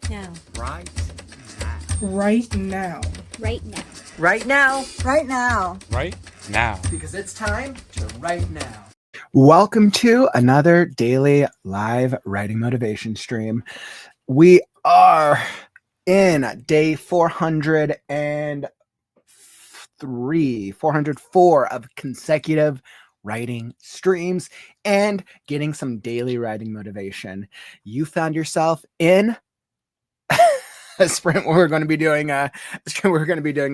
Now. Right now. Right now. Right now. Right now. Right now. Right now. Because it's time to write now. Welcome to another daily live writing motivation stream. We are in day 404 of consecutive writing streams and getting some daily writing motivation. You found yourself in a sprint where we're going to be doing a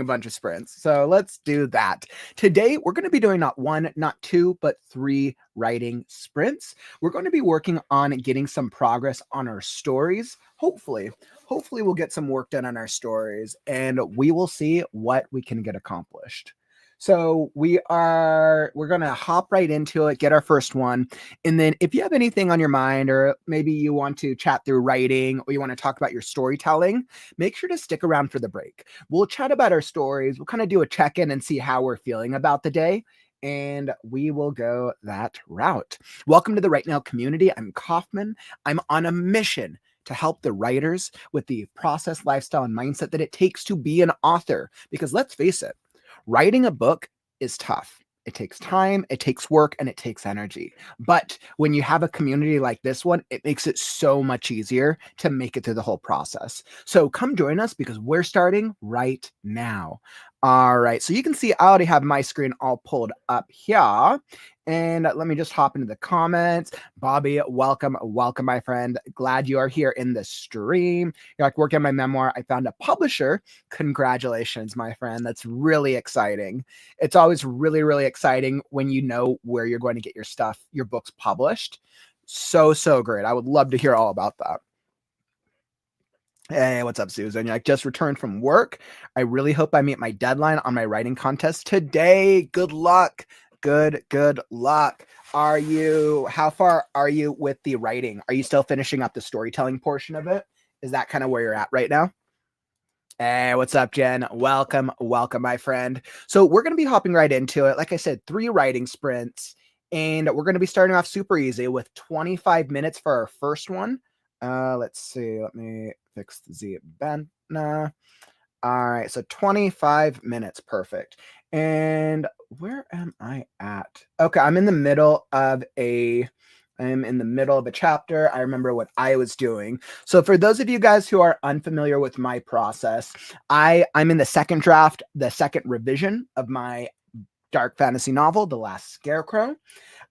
bunch of sprints. So let's do that. Today, we're going to be doing not one, not two, but 3 writing sprints. We're going to be working on getting some progress on our stories. Hopefully we'll get some work done on our stories and we will see what we can get accomplished. So we're going to hop right into it, get our first one. And then if you have anything on your mind, or maybe you want to chat through writing, or you want to talk about your storytelling, make sure to stick around for the break. We'll chat about our stories. We'll kind of do a check-in and see how we're feeling about the day. And we will go that route. Welcome to the Right Now community. I'm Kaufman. I'm on a mission to help the writers with the process, lifestyle, and mindset that it takes to be an author. Because let's face it, writing a book is tough. It takes time, it takes work, and it takes energy. But when you have a community like this one, it makes it so much easier to make it through the whole process. So come join us because we're starting right now. All right, so you can see I already have my screen all pulled up here. And let me just hop into the comments. Bobby, welcome, my friend. Glad you are here in the stream. You're like, working on my memoir. I found a publisher. Congratulations, my friend. That's really exciting. It's always really, really exciting when you know where you're going to get your books published. So great. I would love to hear all about that. Hey, what's up, Susan? You're like, just returned from work. I really hope I meet my deadline on my writing contest today. Good luck. Good luck. How far are you with the writing? Are you still finishing up the storytelling portion of it? Is that kind of where you're at right now? Hey, what's up, Jen? Welcome, my friend. So we're going to be hopping right into it. Like I said, 3 writing sprints, and we're going to be starting off super easy with 25 minutes for our first one. Let's see. Let me fix the Z event. All right, so 25 minutes, perfect. And where am I at? Okay, I'm in the middle of a chapter. I remember what I was doing. So for those of you guys who are unfamiliar with my process, I'm in the second draft, the second revision of my dark fantasy novel, The Last Scarecrow.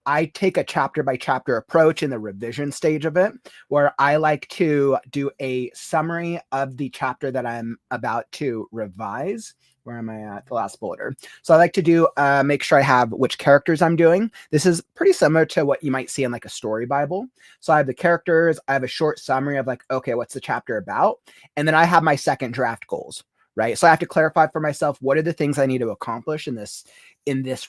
I take a chapter by chapter approach in the revision stage of it, where I like to do a summary of the chapter that I'm about to revise. Where am I at? The last bullet. So I like to do, make sure I have which characters I'm doing. This is pretty similar to what you might see in like a story Bible. So I have the characters, I have a short summary of like, okay, what's the chapter about? And then I have my second draft goals, right? So I have to clarify for myself, what are the things I need to accomplish in this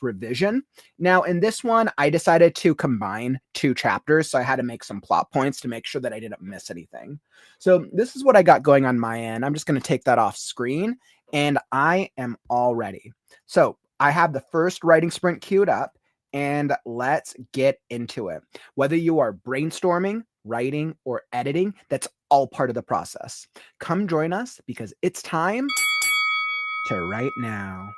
revision. Now, in this one, I decided to combine 2 chapters. So I had to make some plot points to make sure that I didn't miss anything. So this is what I got going on my end. I'm just going to take that off screen and I am all ready. So I have the first writing sprint queued up and let's get into it. Whether you are brainstorming, writing, or editing, that's all part of the process. Come join us because it's time to write now.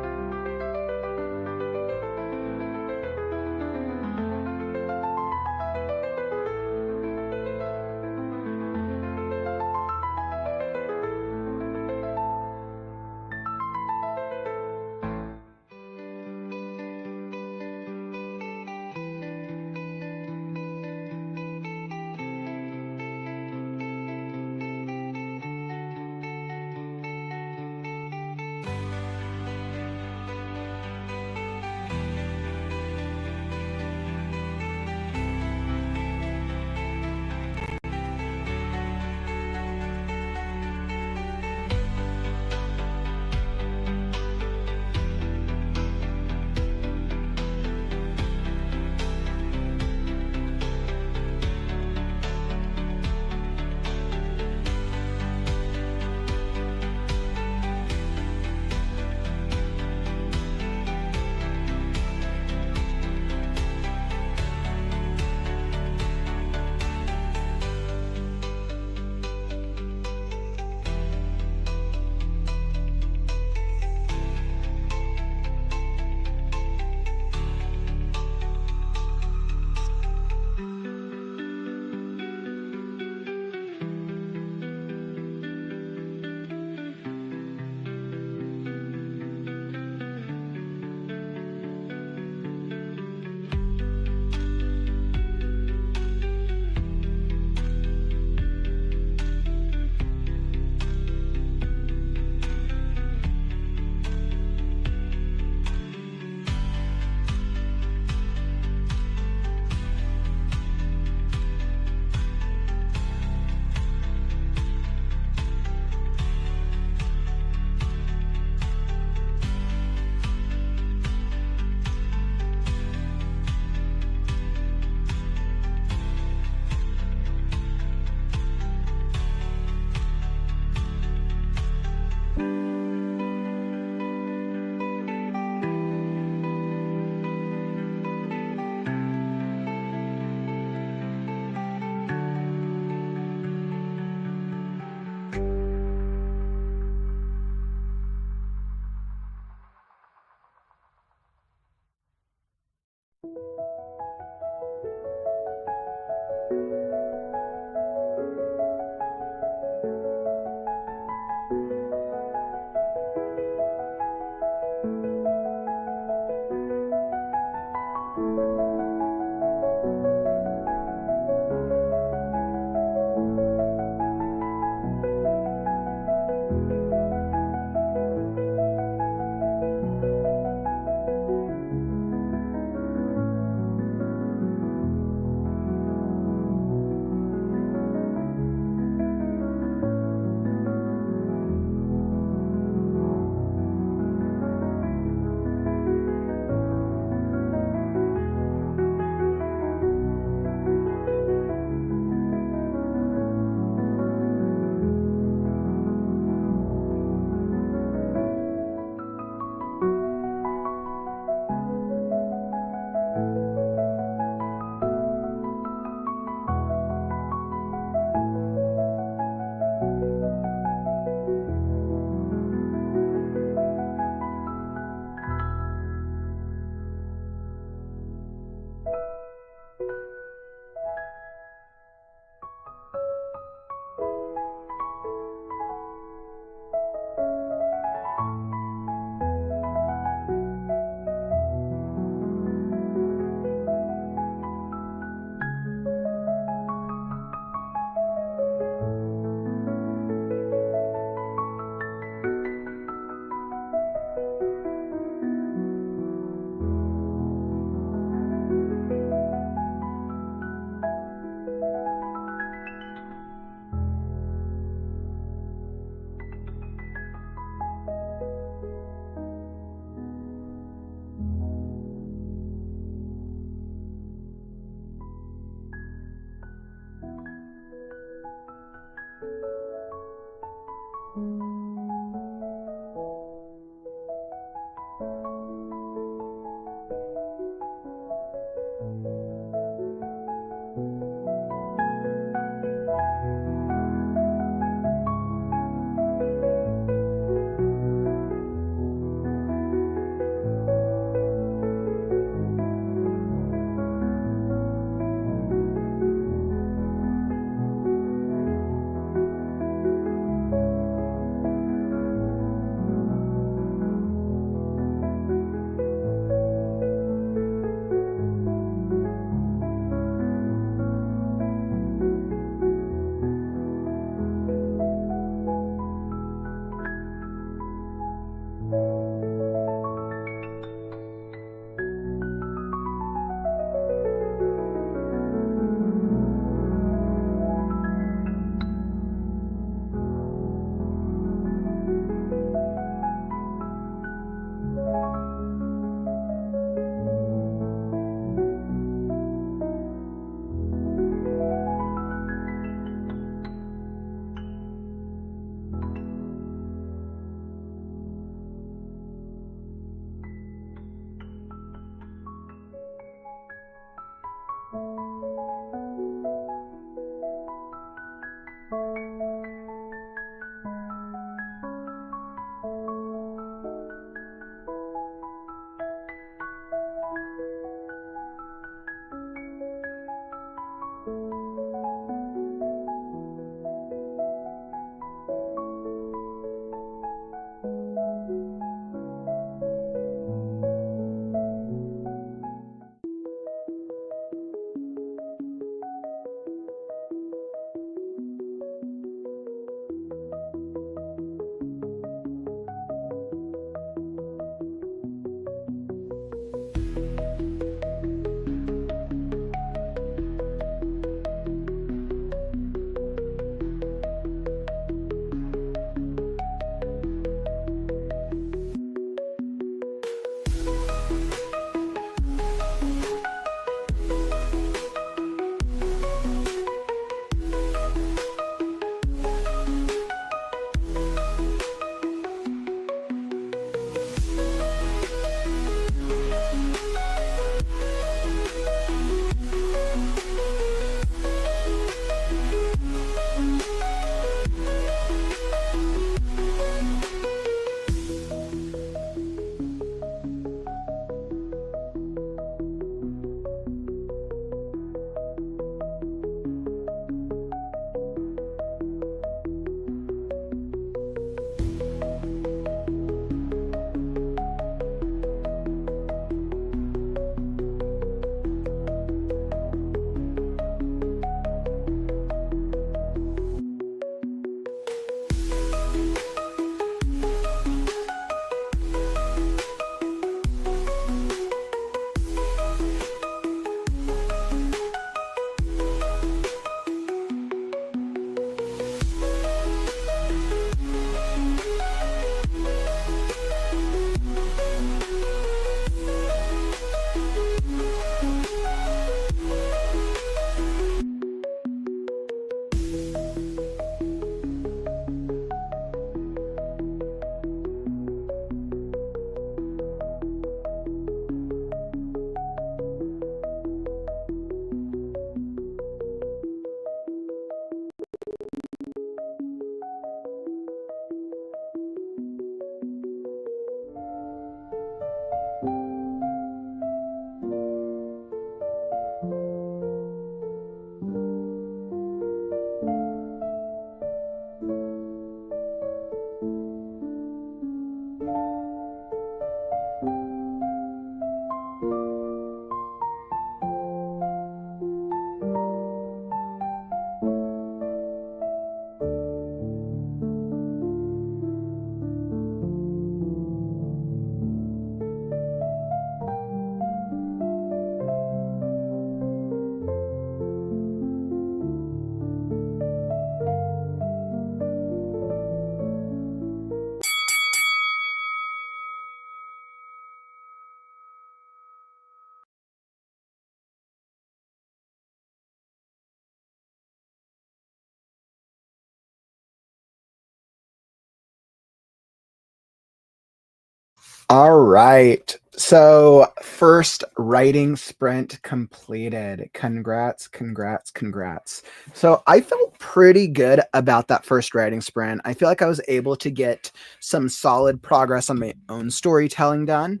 All right. So, first writing sprint completed. Congrats, congrats, congrats. So, I felt pretty good about that first writing sprint. I feel like I was able to get some solid progress on my own storytelling done.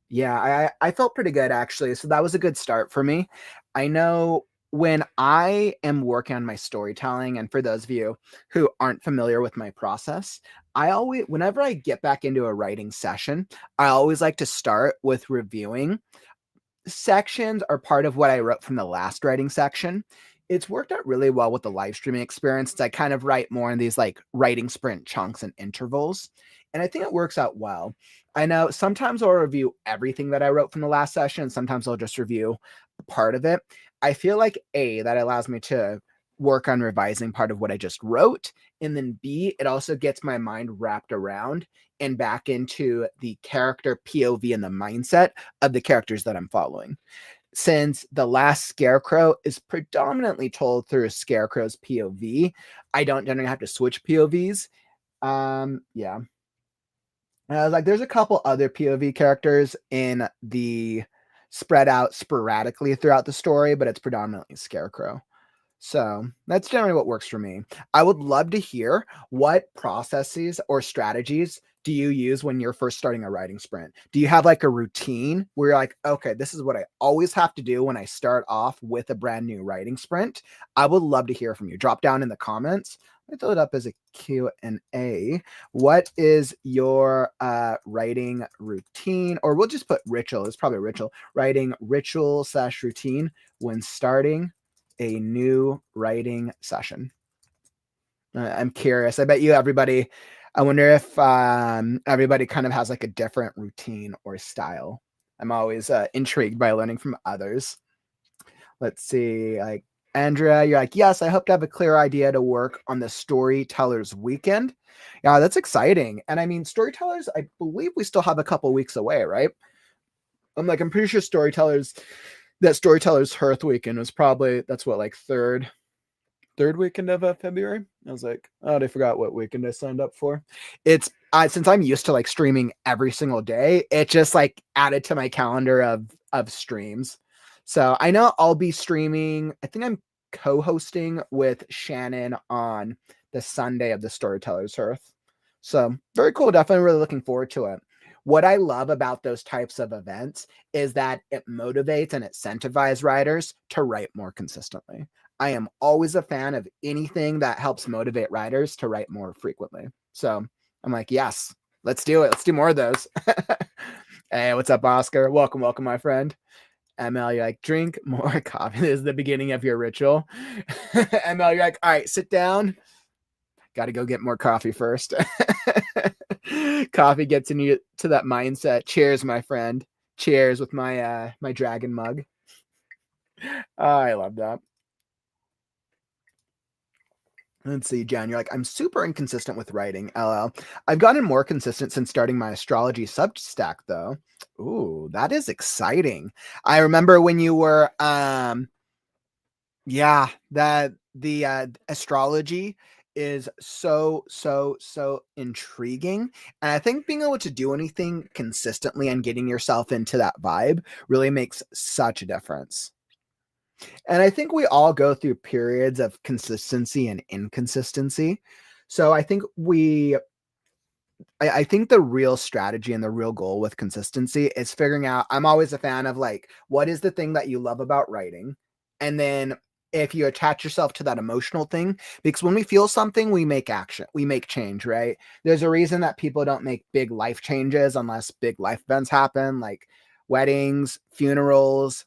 Yeah, I felt pretty good actually. So that was a good start for me. I know when I am working on my storytelling, and for those of you who aren't familiar with my process, I always, whenever I get back into a writing session, I always like to start with reviewing sections are part of what I wrote from the last writing section. It's worked out really well with the live streaming experience. I kind of write more in these like writing sprint chunks and intervals. And I think it works out well. I know sometimes I'll review everything that I wrote from the last session. Sometimes I'll just review part of it. I feel like A, that allows me to work on revising part of what I just wrote. And then B, it also gets my mind wrapped around and back into the character POV and the mindset of the characters that I'm following. Since the Last Scarecrow is predominantly told through a Scarecrow's POV, I don't generally have to switch POVs. Yeah. And I was like, there's a couple other POV characters in the spread out sporadically throughout the story, but it's predominantly Scarecrow. So that's generally what works for me. I would love to hear what processes or strategies do you use when you're first starting a writing sprint? Do you have like a routine where you're like, okay, this is what I always have to do when I start off with a brand new writing sprint? I would love to hear from you. Drop down in the comments. Let me throw it up as a Q&A. What is your writing routine? Or we'll just put ritual. It's probably a ritual. Writing ritual / routine when starting a new writing session. I'm curious. I bet you everybody, I wonder if everybody kind of has like a different routine or style. I'm always intrigued by learning from others. Let's see, like Andrea, you're like, yes, I hope to have a clear idea to work on the storytellers weekend. Yeah, that's exciting. And I mean, storytellers, I believe we still have a couple weeks away, right? I'm pretty sure storytellers Hearth weekend was probably, that's what, like third weekend of February. I was like, oh, I forgot what weekend I signed up for. It's since I'm used to like streaming every single day, it just like added to my calendar of streams. So I know I'll be streaming. I think I'm co-hosting with Shannon on the Sunday of the Storytellers Hearth. So very cool. Definitely really looking forward to it. What I love about those types of events is that it motivates and incentivizes writers to write more consistently. I am always a fan of anything that helps motivate writers to write more frequently. So I'm like, yes, let's do it. Let's do more of those. Hey, what's up, Oscar? Welcome, welcome, my friend. ML, you're like, drink more coffee. This is the beginning of your ritual. ML, you're like, all right, sit down. Got to go get more coffee first. Coffee gets in you to that mindset. Cheers, my friend. Cheers with my my dragon mug. Oh, I love that. Let's see, Jen, you're like, I'm super inconsistent with writing, LL. I've gotten more consistent since starting my astrology Substack, though. Ooh, that is exciting. I remember when you were, yeah, that the astrology is so intriguing. And I think being able to do anything consistently and getting yourself into that vibe really makes such a difference. And I think we all go through periods of consistency and inconsistency. So I think the real strategy and the real goal with consistency is figuring out. I'm always a fan of like, what is the thing that you love about writing? And then if you attach yourself to that emotional thing, because when we feel something, we make action, we make change, right? There's a reason that people don't make big life changes unless big life events happen, like weddings, funerals,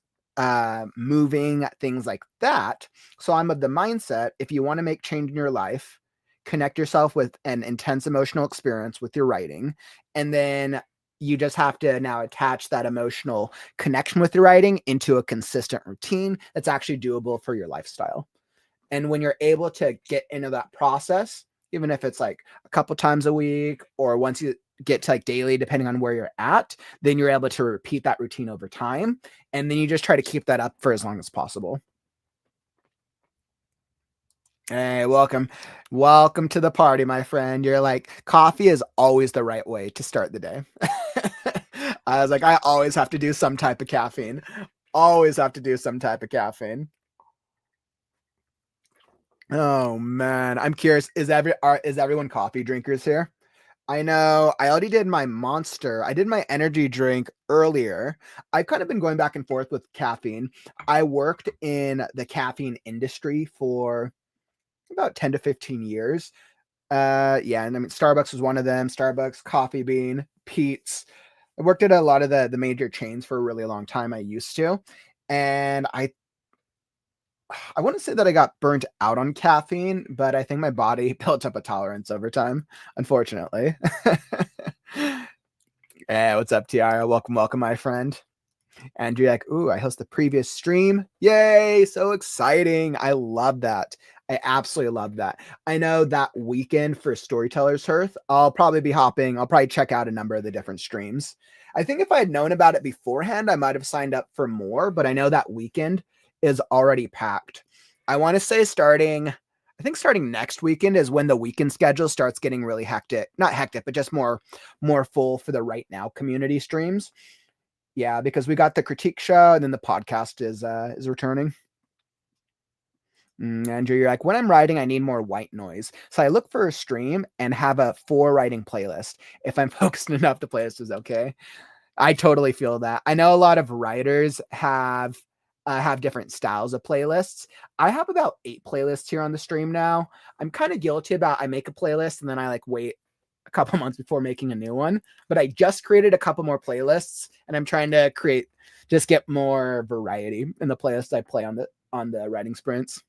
moving, things like that. So I'm of the mindset, if you want to make change in your life, connect yourself with an intense emotional experience with your writing, and then you just have to now attach that emotional connection with your writing into a consistent routine that's actually doable for your lifestyle. And when you're able to get into that process, even if it's like a couple times a week or once you get to like daily, depending on where you're at, then you're able to repeat that routine over time. And then you just try to keep that up for as long as possible. Hey, welcome. Welcome to the party, my friend. You're like, coffee is always the right way to start the day. I was like, I always have to do some type of caffeine. Always have to do some type of caffeine. Oh man, I'm curious. Is everyone coffee drinkers here? I know I already did my Monster. I did my energy drink earlier. I've kind of been going back and forth with caffeine. I worked in the caffeine industry for about 10 to 15 years. Yeah, and I mean Starbucks was one of them. Starbucks, Coffee Bean, Pete's. I worked at a lot of the major chains for a really long time. I used to, and I wouldn't say that I got burnt out on caffeine, but I think my body built up a tolerance over time, unfortunately. Hey, what's up, Tiara? Welcome, welcome, my friend. And you're like, ooh, I host the previous stream. Yay, so exciting. I love that. I absolutely love that. I know that weekend for Storytellers Hearth, I'll probably check out a number of the different streams. I think if I had known about it beforehand, I might have signed up for more, but I know that weekend is already packed. I want to say starting next weekend is when the weekend schedule starts getting really hectic. Not hectic, but just more full for the Right Now community streams. Yeah, because we got the critique show and then the podcast is returning. Andrew, you're like, when I'm writing, I need more white noise. So I look for a stream and have a 4 writing playlist. If I'm focused enough, the playlist is okay. I totally feel that. I know a lot of writers have different styles of playlists. I have about 8 playlists here on the stream now. I'm kind of guilty about I make a playlist and then I like wait a couple months before making a new one, but I just created a couple more playlists and I'm trying to get more variety in the playlists I play on the writing sprints.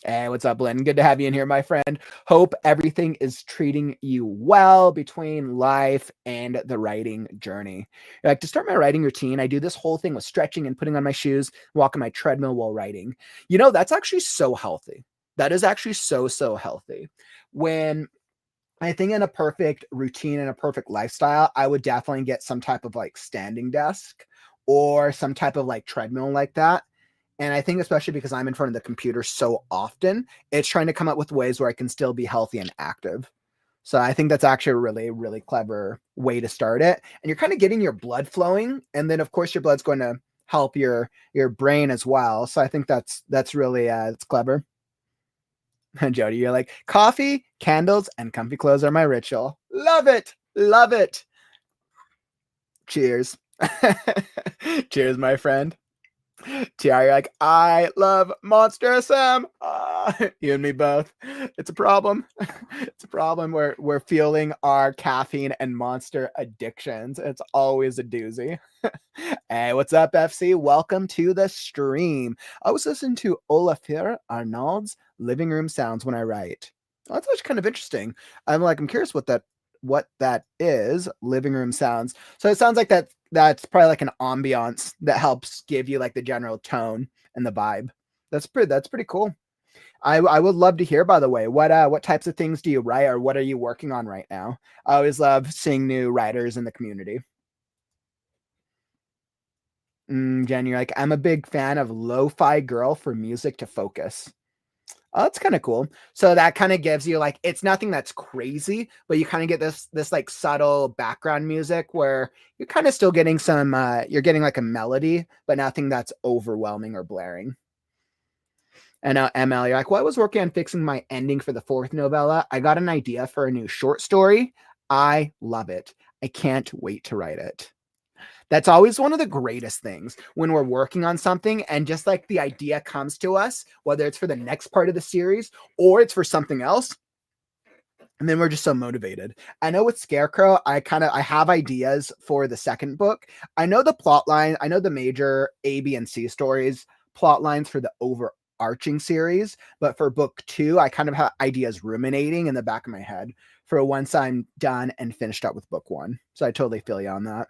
Hey, what's up, Lynn? Good to have you in here, my friend. Hope everything is treating you well between life and the writing journey. Like, to start my writing routine, I do this whole thing with stretching and putting on my shoes, walking my treadmill while writing. That's actually so healthy. That is actually so healthy. When I think in a perfect routine and a perfect lifestyle, I would definitely get some type of like standing desk or some type of like treadmill like that. And I think especially because I'm in front of the computer so often, it's trying to come up with ways where I can still be healthy and active. So I think that's actually a really, really clever way to start it. And you're kind of getting your blood flowing. And then of course your blood's going to help your brain as well. So I think that's really it's clever. And Jody, you're like, coffee, candles, and comfy clothes are my ritual. Love it. Love it. Cheers. Cheers, my friend. Tiara, you're like, I love Monster SM. You and me both. It's a problem. It's a problem. We're feeling our caffeine and Monster addictions. It's always a doozy. Hey, what's up, FC? Welcome to the stream. I was listening to Olafur Arnald's living room sounds when I write. Oh, that's actually kind of interesting. I'm curious what that is. Living room sounds. So it sounds like that's probably like an ambiance that helps give you like the general tone and the vibe. That's pretty cool. I would love to hear, by the way, what types of things do you write or what are you working on right now? I always love seeing new writers in the community. Jen, you're like, I'm a big fan of Lo-Fi Girl for music to focus. Oh, that's kind of cool. So that kind of gives you like, it's nothing that's crazy, but you kind of get this like subtle background music where you're kind of still getting you're getting like a melody, but nothing that's overwhelming or blaring. And ML, you're like, well, I was working on fixing my ending for the 4th novella. I got an idea for a new short story. I love it. I can't wait to write it. That's always one of the greatest things when we're working on something and just like the idea comes to us, whether it's for the next part of the series or it's for something else. And then we're just so motivated. I know with Scarecrow, I have ideas for the second book. I know the plot line. I know the major A, B, and C stories, plot lines for the overarching series. But for book 2, I kind of have ideas ruminating in the back of my head for once I'm done and finished up with book 1. So I totally feel you on that.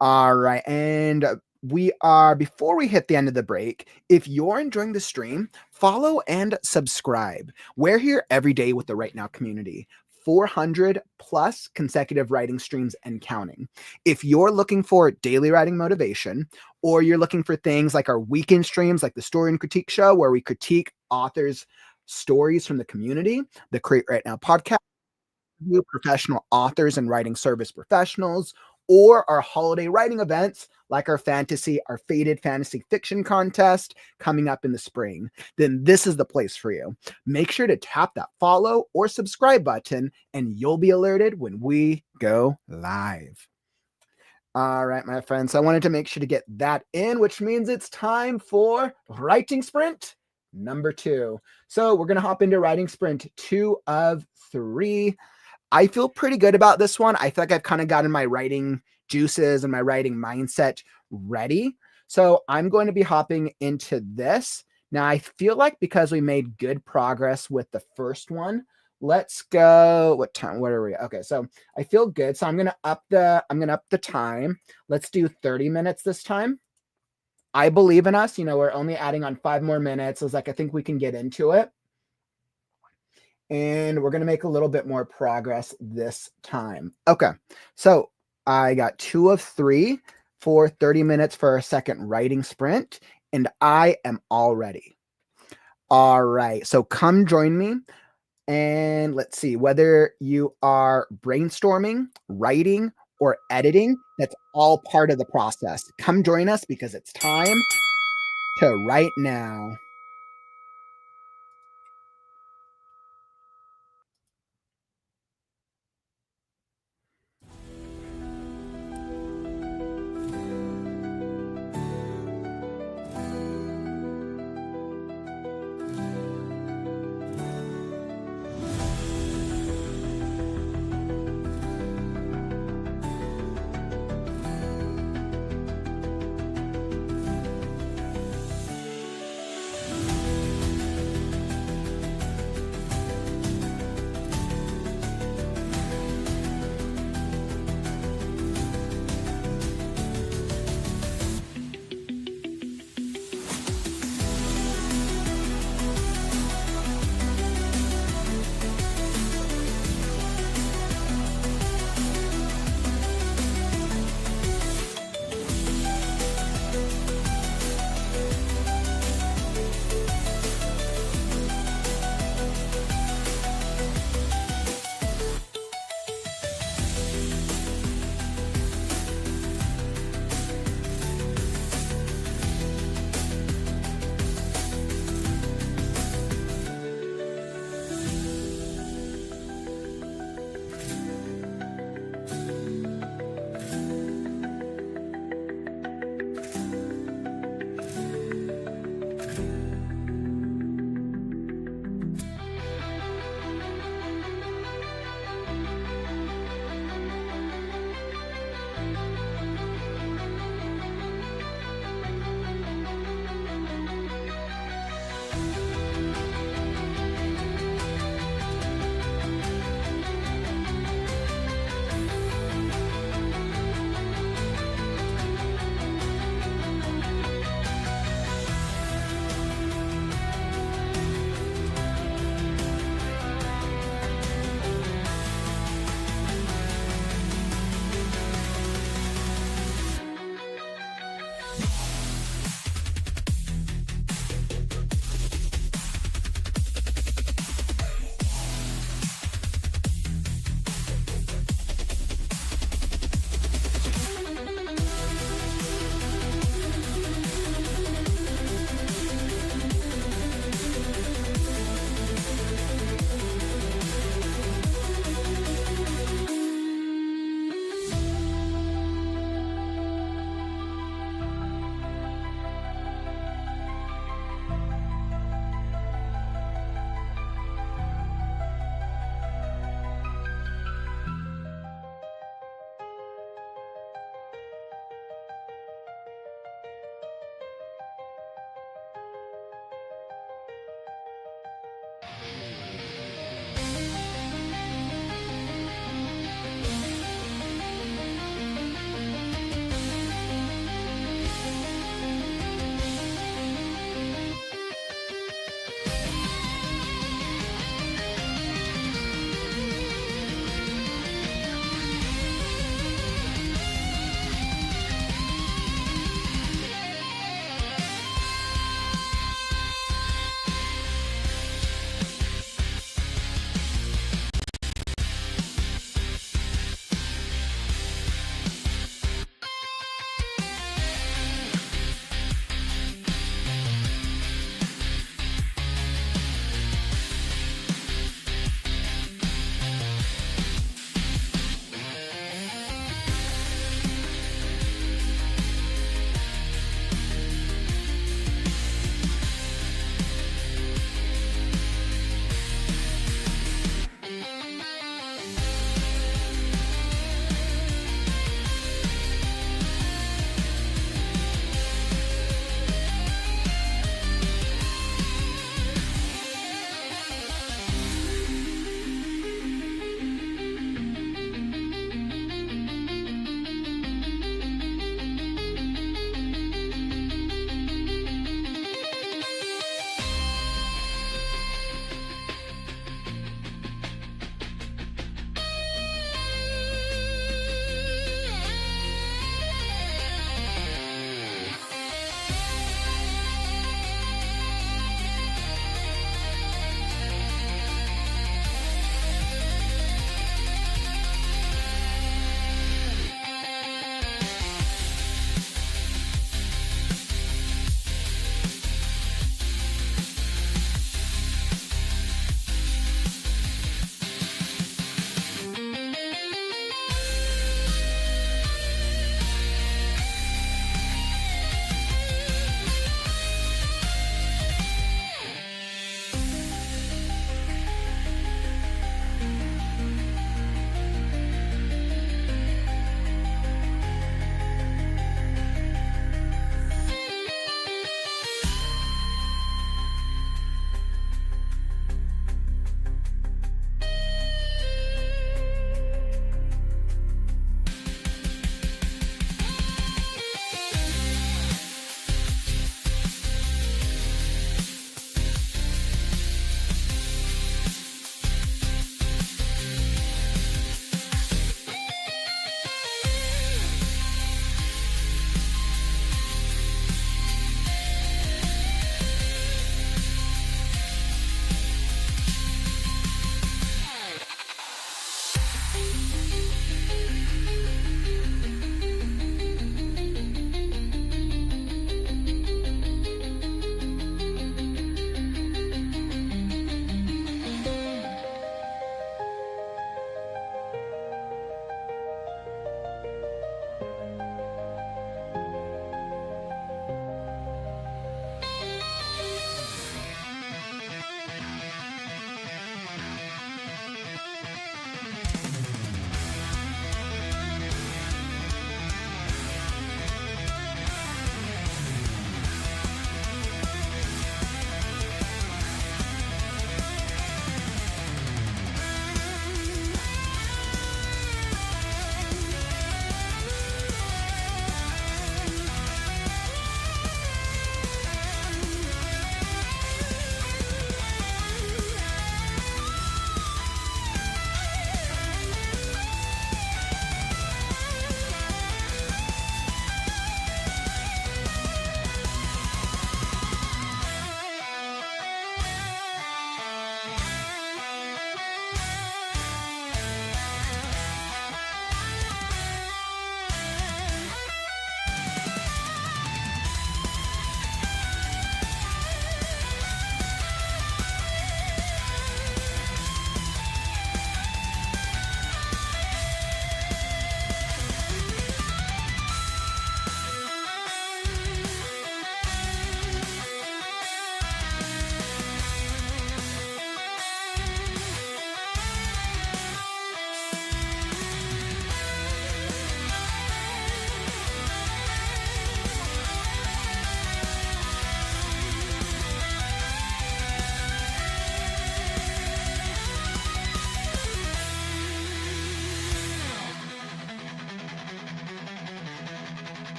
All right. And before we hit the end of the break, if you're enjoying the stream, follow and subscribe. We're here every day with the Right Now community. 400 plus consecutive writing streams and counting. If you're looking for daily writing motivation, or you're looking for things like our weekend streams, like the Story and Critique Show, where we critique authors' stories from the community, the Create Right Now podcast, professional authors and writing service professionals, or our holiday writing events like our Faded Fantasy Fiction contest coming up in the spring, then this is the place for you. Make sure to tap that follow or subscribe button and you'll be alerted when we go live. All right, my friends, I wanted to make sure to get that in, which means it's time for Writing Sprint number 2. So we're going to hop into Writing Sprint 2 of 3. I feel pretty good about this one. I feel like I've kind of gotten my writing juices and my writing mindset ready. So I'm going to be hopping into this. Now, I feel like because we made good progress with the first one, let's go. What time? What are we? Okay, so I feel good. So I'm gonna up the time. Let's do 30 minutes this time. I believe in us. You know, we're only adding on 5 more minutes. I was like, I think we can get into it. And we're going to make a little bit more progress this time. Okay, so I got 2 of 3 for 30 minutes for our second writing sprint, and I am all ready. All right, so come join me. And let's see, whether you are brainstorming, writing, or editing, that's all part of the process. Come join us because it's time to write now.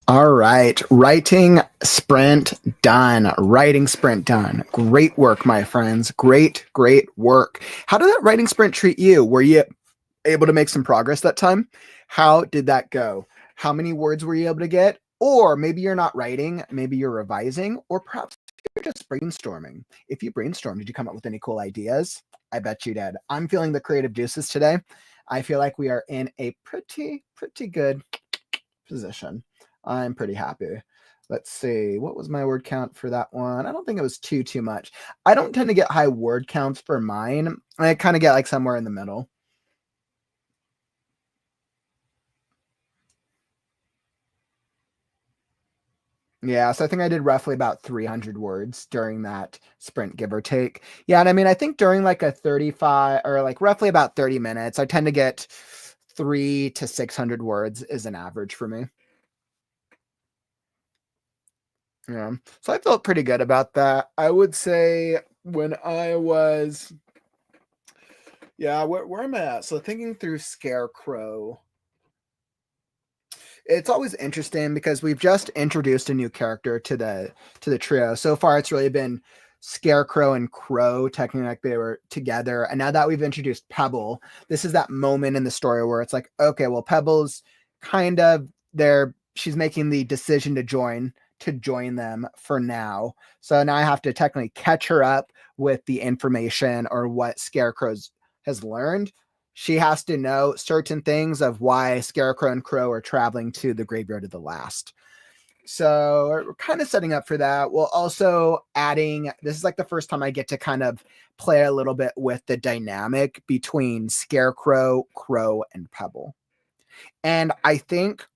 All right. Writing sprint done. Writing sprint done. Great work, my friends. Great, great work. How did that writing sprint treat you? Were you able to make some progress that time? How did that go? How many words were you able to get? Or maybe you're not writing, maybe you're revising, or perhaps you're just brainstorming. If you brainstormed, did you come up with any cool ideas? I bet you did. I'm feeling the creative juices today. I feel like we are in a pretty good position. I'm pretty happy. Let's see. What was my word count for that one? I don't think it was too much. I don't tend to get high word counts for mine. I kind of get like somewhere in the middle. Yeah, so I think I did roughly about 300 words during that sprint, give or take. Yeah, and I mean, I think during like a 35 or like roughly about 30 minutes, I tend to get 300 to 600 words is an average for me. Yeah, so I felt pretty good about that. I would say when I was, yeah, where am I at? So thinking through Scarecrow, it's always interesting because we've just introduced a new character to the trio. So far, it's really been Scarecrow and Crow, technically like they were together. And now that we've introduced Pebble, this is that moment in the story where it's like, okay, well, Pebble's kind of there. She's making the decision to join them for now. So now I have to technically catch her up with the information or what Scarecrow's has learned. She has to know certain things of why Scarecrow and Crow are traveling to the graveyard of the last. So we're kind of setting up for that. We'll also adding, this is like the first time I get to kind of play a little bit with the dynamic between Scarecrow, Crow, and Pebble. And I think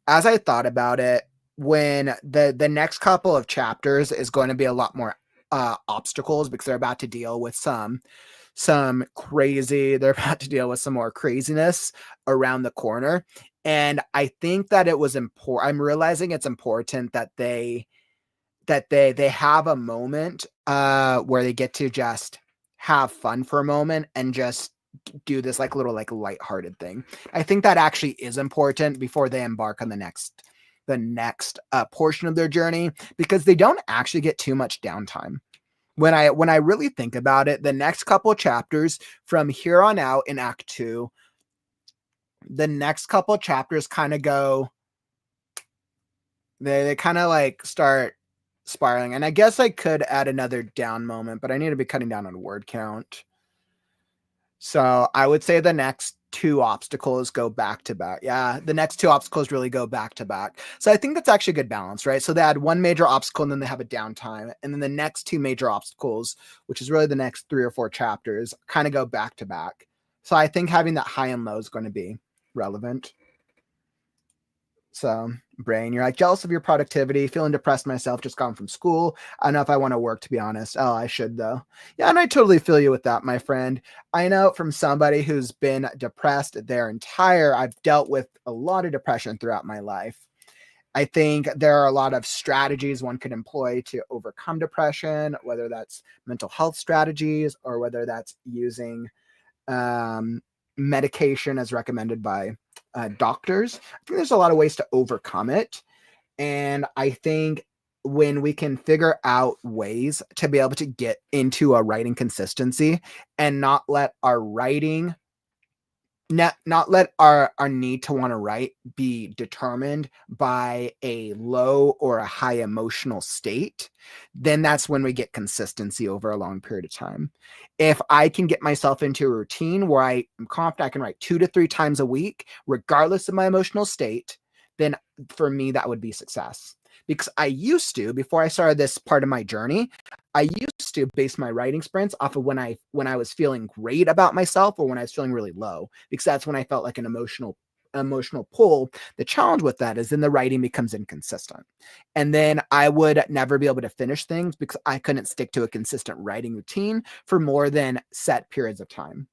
as I thought about it, when the next couple of chapters is going to be a lot more obstacles because they're about to deal with they're about to deal with some more craziness around the corner. And I think that it was important. I'm realizing it's important that they have a moment where they get to just have fun for a moment and just do this like little like lighthearted thing. I think that actually is important before they embark on the next portion of their journey, because they don't actually get too much downtime. When I really think about it, the next couple of chapters from here on out in Act 2, the next couple of chapters kind of go, they kind of like start spiraling. And I guess I could add another down moment, but I need to be cutting down on word count. So I would say the next two obstacles go back to back. Yeah, the next two obstacles really go back to back. So I think that's actually a good balance, right? So they had one major obstacle and then they have a downtime. And then the next two major obstacles, which is really the next 3 or 4 chapters, kind of go back to back. So I think having that high and low is going to be relevant. So, brain, you're like jealous of your productivity, feeling depressed myself, just gone from school. I don't know if I want to work, to be honest. Oh, I should, though. Yeah, and I totally feel you with that, my friend. I know from somebody who's been depressed I've dealt with a lot of depression throughout my life. I think there are a lot of strategies one could employ to overcome depression, whether that's mental health strategies or whether that's using um, medication as recommended by doctors. I think there's a lot of ways to overcome it. And I think when we can figure out ways to be able to get into a writing consistency and not let our writing not let our need to want to write be determined by a low or a high emotional state, then that's when we get consistency over a long period of time. If I can get myself into a routine where I am confident I can write 2 to 3 times a week, regardless of my emotional state, then for me, that would be success. Because I used to, before I started this part of my journey, I used to base my writing sprints off of when I was feeling great about myself or when I was feeling really low, because that's when I felt like an emotional pull. The challenge with that is then the writing becomes inconsistent. And then I would never be able to finish things because I couldn't stick to a consistent writing routine for more than set periods of time.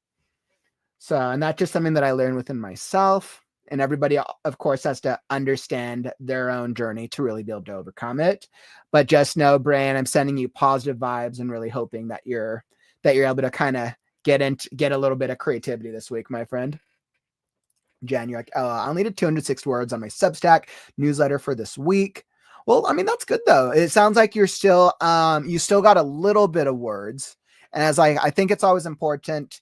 So, and that's just something that I learned within myself. And everybody, of course, has to understand their own journey to really be able to overcome it. But just know, Brian, I'm sending you positive vibes and really hoping that you're able to kind of get a little bit of creativity this week, my friend. Jen, you're like, oh, I only did 206 words on my Substack newsletter for this week. Well, I mean, that's good though. It sounds like you're still, you still got a little bit of words. And as I think it's always important.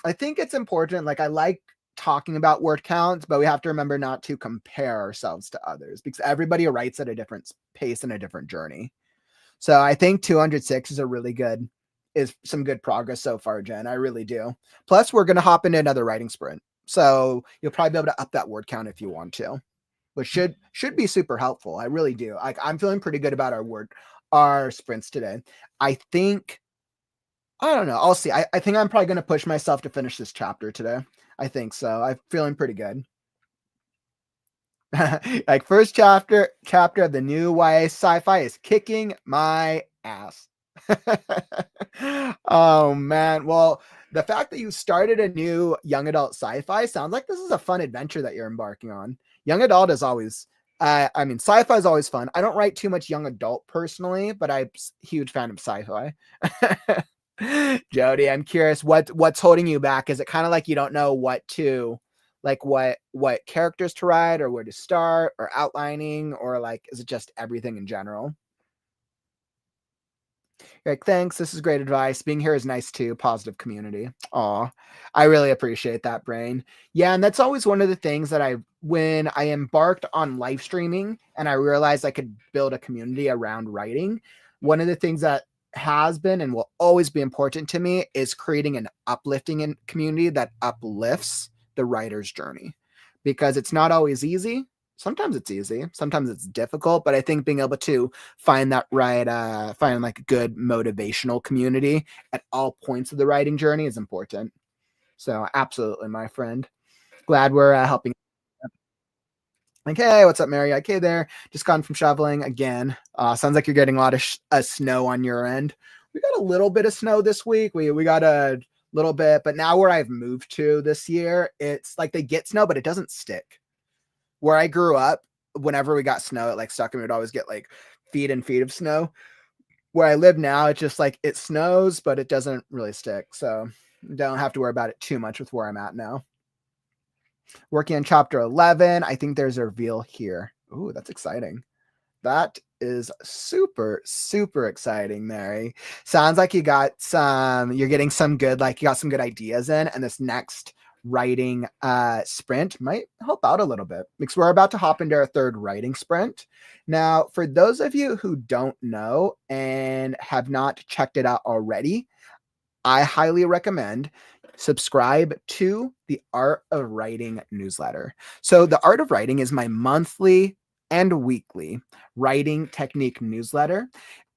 I think it's important. Like I like talking about word counts, but we have to remember not to compare ourselves to others because everybody writes at a different pace and a different journey. So I think 206 is some good progress so far, Jen. I really do. Plus, we're going to hop into another writing sprint. So you'll probably be able to up that word count if you want to, which should be super helpful. I really do. Like I'm feeling pretty good about our sprints today. I don't know. I'll see. I think I'm probably going to push myself to finish this chapter today. I think so. I'm feeling pretty good. Like first chapter of the new YA sci-fi is kicking my ass. Oh man. Well, the fact that you started a new young adult sci-fi sounds like this is a fun adventure that you're embarking on. Young adult is always I mean, sci-fi is always fun. I don't write too much young adult personally, but I'm a huge fan of sci-fi. Jody, I'm curious what's holding you back. Is it kind of like you don't know what characters to write or where to start or outlining, or like is it just everything in general? You're like, thanks, this is great advice. Being here is nice too. Positive community. Aw, I really appreciate that, Brain. Yeah, and that's always one of the things that when I embarked on live streaming and I realized I could build a community around writing, one of the things that has been and will always be important to me is creating an uplifting community that uplifts the writer's journey, because it's not always easy. Sometimes it's easy, sometimes it's difficult, but I think being able to find like a good motivational community at all points of the writing journey is important. So absolutely, my friend. Glad we're helping. Like, hey, what's up, Mary? Like, hey there. Just gone from shoveling again. Sounds like you're getting a lot of snow on your end. We got a little bit of snow this week. We got a little bit, but now where I've moved to this year, it's like they get snow, but it doesn't stick. Where I grew up, whenever we got snow, it like stuck and we'd always get like feet and feet of snow. Where I live now, it's just like it snows, but it doesn't really stick. So don't have to worry about it too much with where I'm at now. Working on chapter 11. I think there's a reveal here. Ooh, that's exciting. That is super, super exciting, Mary. Sounds like you're getting some good, like you got some good ideas in, and this next writing sprint might help out a little bit because we're about to hop into our third writing sprint. Now, for those of you who don't know and have not checked it out already, I highly recommend subscribe to the Art of Writing newsletter. So the Art of Writing is my monthly and weekly writing technique newsletter.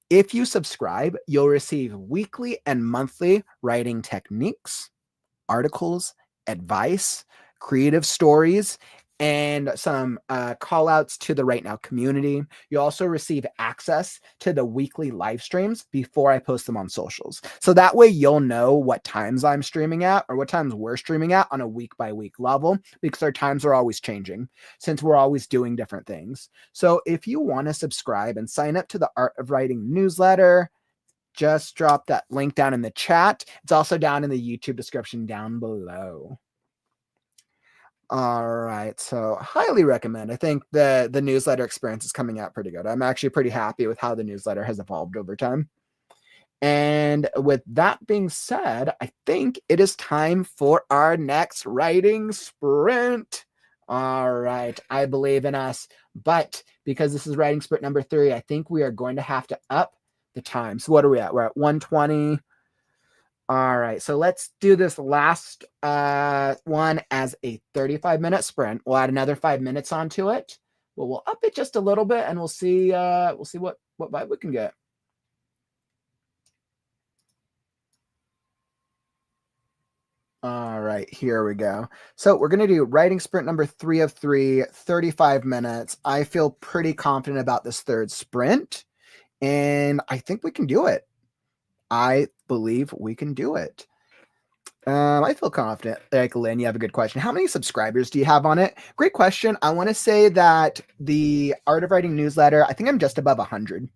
If you subscribe, you'll receive weekly and monthly writing techniques, articles, advice, creative stories, and some call outs to the Right Now community. You also receive access to the weekly live streams before I post them on socials. So that way you'll know what times I'm streaming at or what times we're streaming at on a week by week level, because our times are always changing since we're always doing different things. So if you want to subscribe and sign up to the Art of Writing newsletter, just drop that link down in the chat. It's also down in the YouTube description down below. All right, so highly recommend. I think the newsletter experience is coming out pretty good. I'm actually pretty happy with how the newsletter has evolved over time. And with that being said, I think it is time for our next writing sprint. All right, I believe in us, but because this is writing sprint number 3, I think we are going to have to up the time. So what are we at? We're at 120. All right, so let's do this last one as a 35-minute sprint. We'll add another 5 minutes onto it. Well, we'll up it just a little bit, and we'll see what vibe we can get. All right, here we go. So we're going to do writing sprint number 3 of 3, 35 minutes. I feel pretty confident about this third sprint, and I think we can do it. I believe we can do it. I feel confident. Like, Lynn, you have a good question. How many subscribers do you have on it? Great question. I want to say that the Art of Writing newsletter, I think I'm just above 100.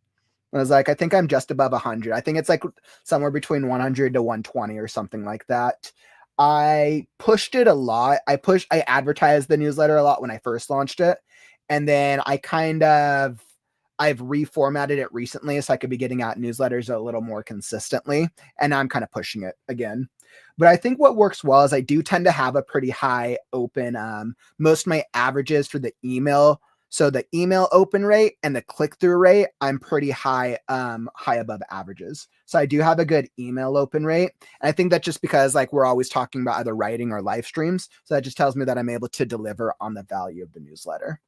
I think I'm just above 100. I think it's like somewhere between 100 to 120 or something like that. I pushed it a lot. I advertised the newsletter a lot when I first launched it. And then I've reformatted it recently so I could be getting out newsletters a little more consistently. And now I'm kind of pushing it again. But I think what works well is I do tend to have a pretty high open, most of my averages for the email. So the email open rate and the click-through rate, I'm pretty high above averages. So I do have a good email open rate. And I think that's just because like we're always talking about either writing or live streams. So that just tells me that I'm able to deliver on the value of the newsletter.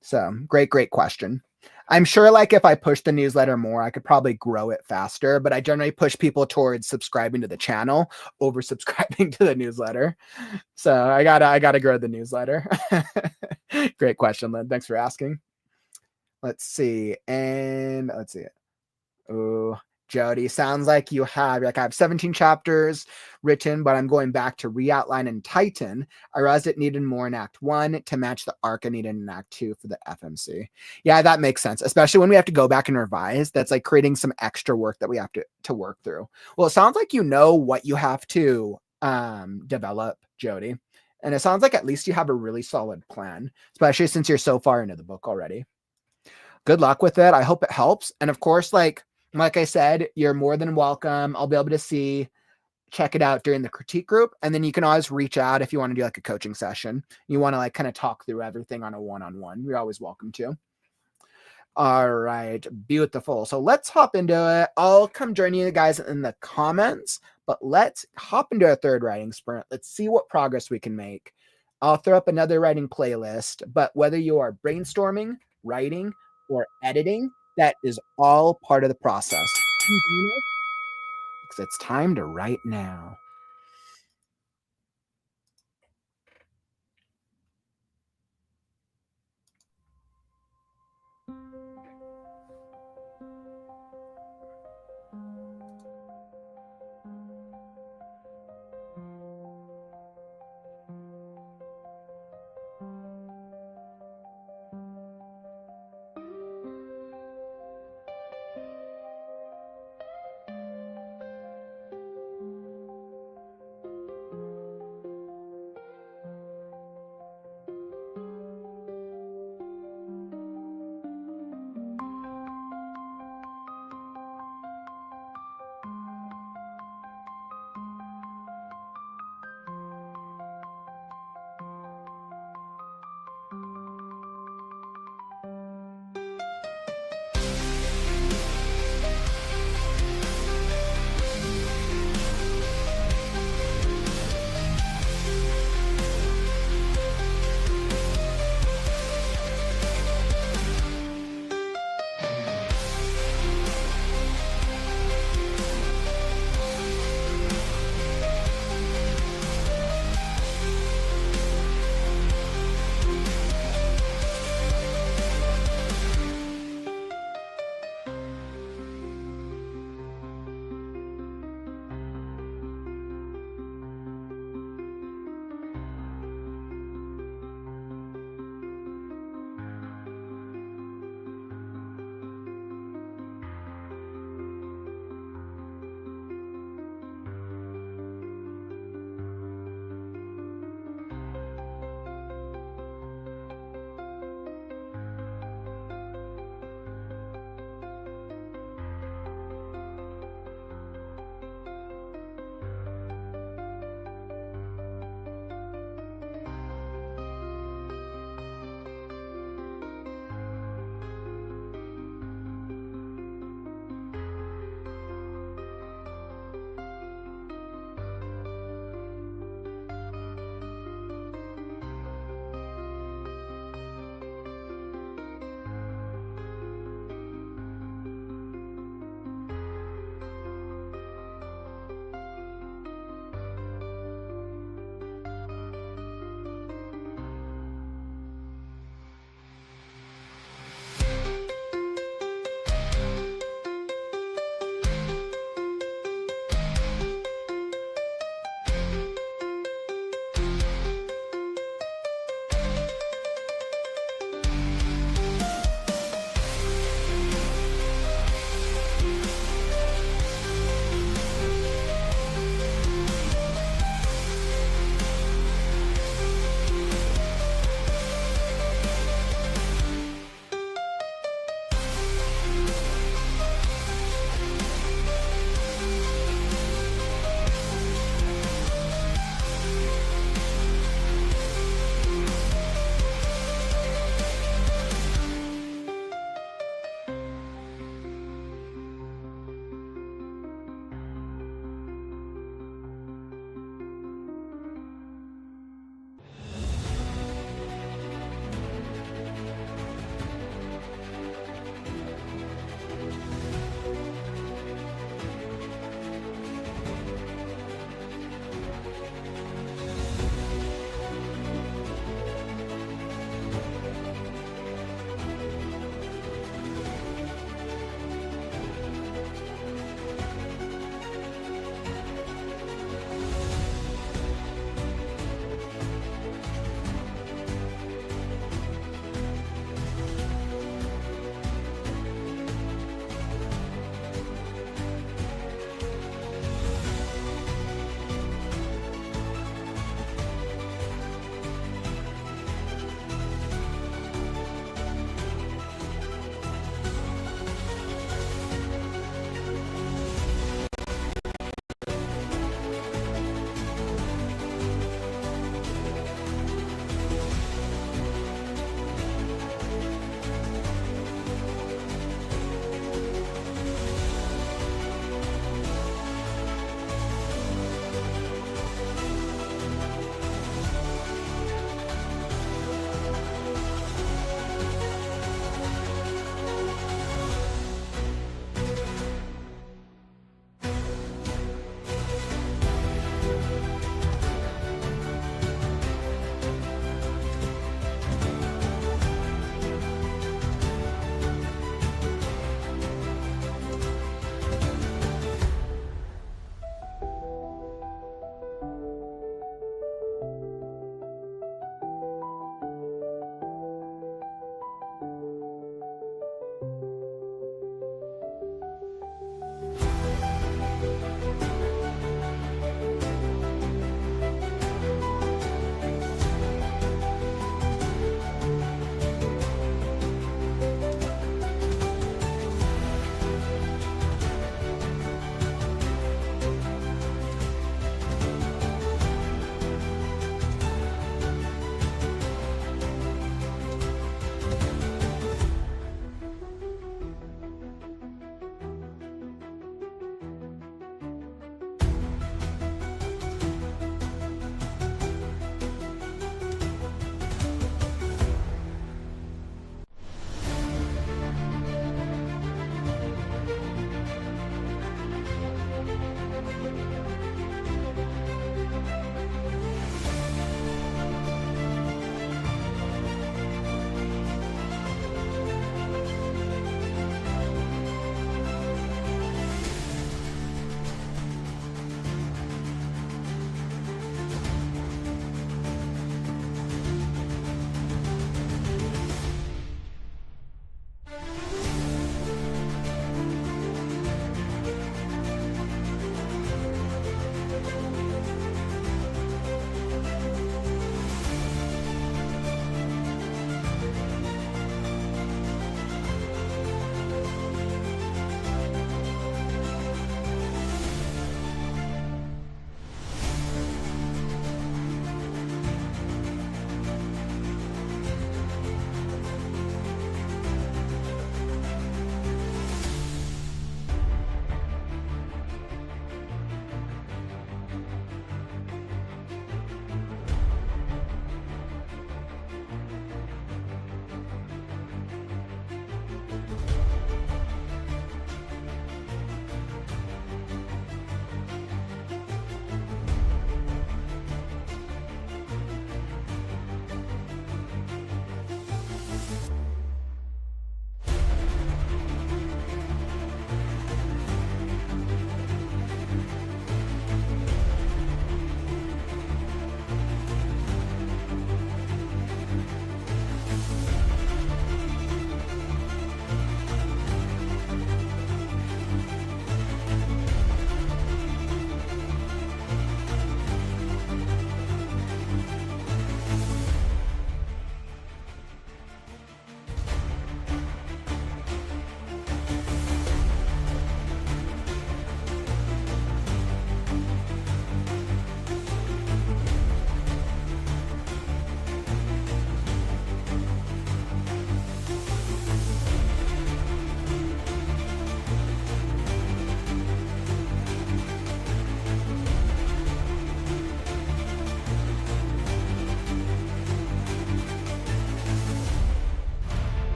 So great question. I'm sure like if I push the newsletter more, I could probably grow it faster, but I generally push people towards subscribing to the channel over subscribing to the newsletter. So I gotta grow the newsletter. Great question, Lynn. Thanks for asking. Let's see. Oh, Jody, sounds like I have 17 chapters written, but I'm going back to re-outline and tighten. I realized it needed more in Act 1 to match the arc I needed in Act 2 for the FMC. Yeah, that makes sense, especially when we have to go back and revise. That's like creating some extra work that we have to work through. Well, it sounds like you know what you have to develop, Jody. And it sounds like at least you have a really solid plan, especially since you're so far into the book already. Good luck with it. I hope it helps. And of course, like I said, you're more than welcome. I'll be able to check it out during the critique group. And then you can always reach out if you want to do like a coaching session. You want to like kind of talk through everything on a one-on-one. You're always welcome to. All right, beautiful. So let's hop into it. I'll come join you guys in the comments, but let's hop into a third writing sprint. Let's see what progress we can make. I'll throw up another writing playlist, but whether you are brainstorming, writing, or editing, that is all part of the process. Because it's time to write now.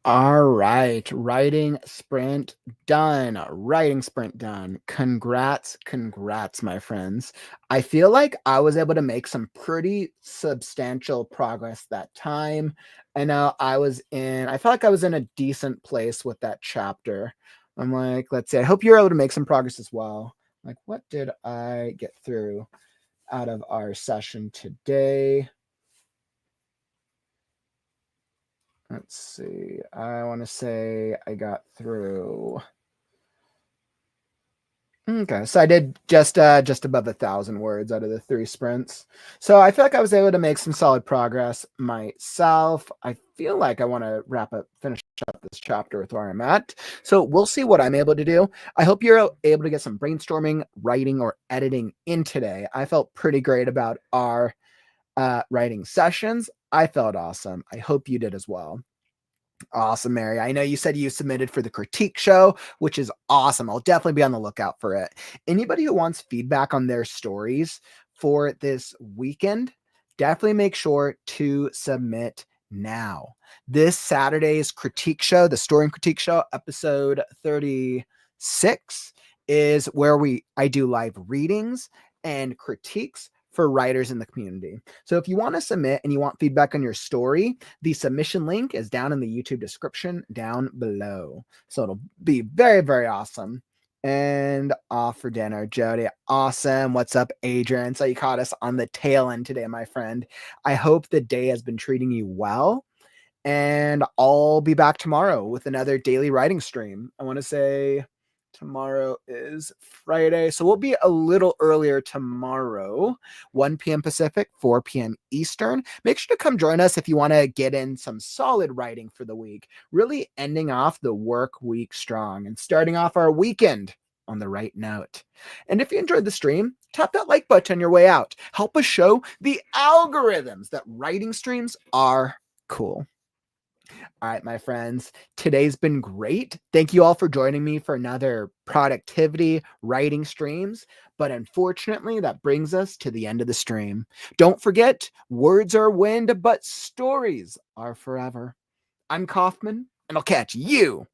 All right, writing sprint done. Writing sprint done. Congrats, my friends. I feel like I was able to make some pretty substantial progress that time. I know I felt like I was in a decent place with that chapter. I'm like, let's see, I hope you're able to make some progress as well. Like, what did I get through out of our session today? Let's see. I want to say I got through. Okay, so I did just above 1,000 words out of the 3 sprints. So I feel like I was able to make some solid progress myself. I feel like I want to finish up this chapter with where I'm at. So we'll see what I'm able to do. I hope you're able to get some brainstorming, writing, or editing in today. I felt pretty great about our writing sessions. I felt awesome. I hope you did as well. Awesome, Mary. I know you said you submitted for the critique show, which is awesome. I'll definitely be on the lookout for it. Anybody who wants feedback on their stories for this weekend, definitely make sure to submit now. This Saturday's critique show, the story and critique show, episode 36, is where I do live readings and critiques for writers in the community. So if you want to submit and you want feedback on your story, the submission link is down in the YouTube description down below. So it'll be very, very awesome. And off for dinner, Jody. Awesome. What's up, Adrian? So you caught us on the tail end today, my friend. I hope the day has been treating you well. And I'll be back tomorrow with another daily writing stream. I want to say tomorrow is Friday, so we'll be a little earlier tomorrow, 1 p.m. Pacific, 4 p.m. Eastern. Make sure to come join us if you want to get in some solid writing for the week, really ending off the work week strong and starting off our weekend on the right note. And if you enjoyed the stream, tap that like button on your way out. Help us show the algorithms that writing streams are cool. All right, my friends, today's been great. Thank you all for joining me for another productivity writing streams. But unfortunately, that brings us to the end of the stream. Don't forget, words are wind, but stories are forever. I'm Kaufman, and I'll catch you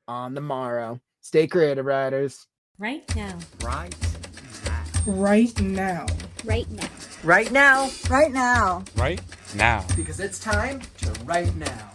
on the morrow. Stay creative, writers. Right now. Right now. Right now. Right now. Right now. Right now. Right now. Because it's time to write now.